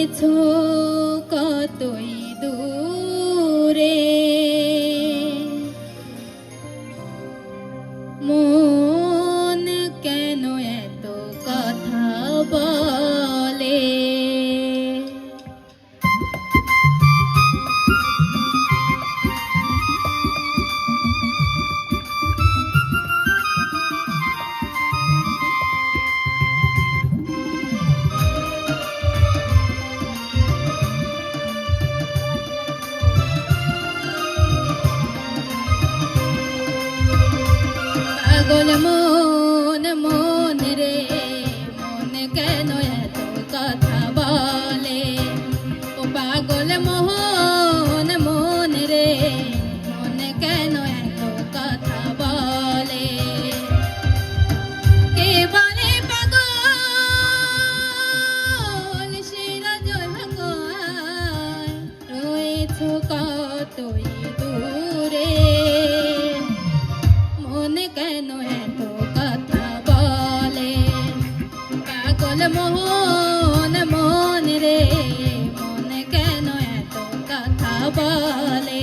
রয়েছো কতই দূরে, মন কেন এত কথা বলে? পাগল মন মন রে, মন কেন এত কথা বলে? ও পাগল মন মন রে, মন কেন এত কথা বলে? কে বলে পাগল সেরা জল ভাঙায়, রয়েছো কতই দূরে, মন কেন এত কথা বলে? পাগল মন মন রে, মন কেন এত কথা বলে?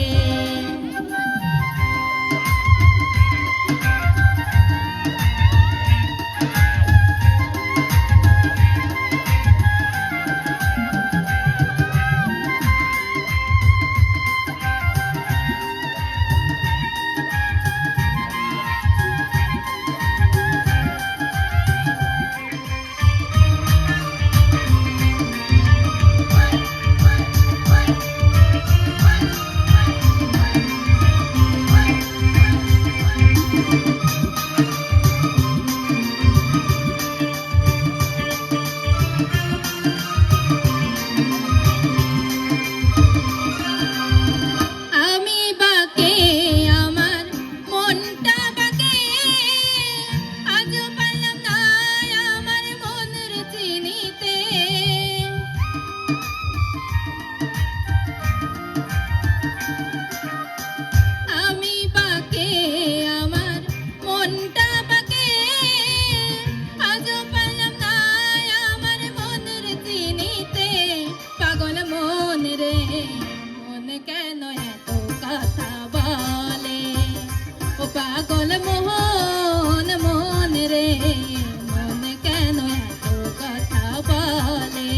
কেন এত কথা বলে? ও পাগল মোহন মন রে, মন কেন এত কথা বলে?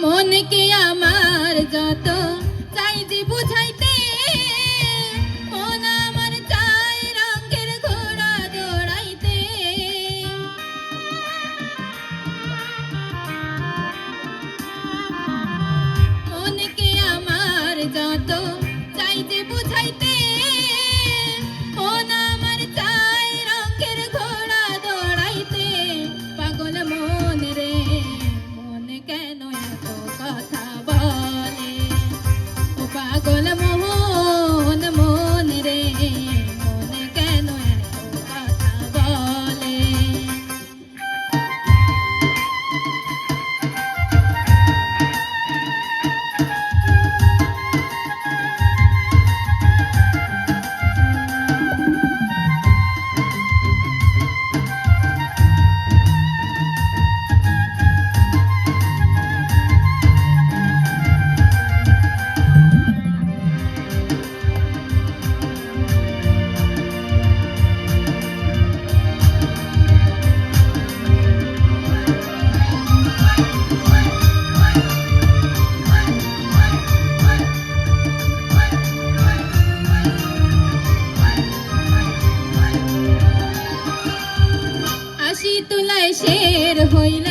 মনকে আমার যত চাই যে বুঝাইতে, মন আমার চাই রঙের ঘোড়া দৌড়াইতে। মনকে আমার যত চাই যে বুঝাইতে, মন আমার চাই রঙের ঘোড়া দৌড়াইতে। পাগল মন রে, মন কেন এত কথা বলে? ও পাগল মোহন মন রে, মন কেন এত কথা বলে? শের হইল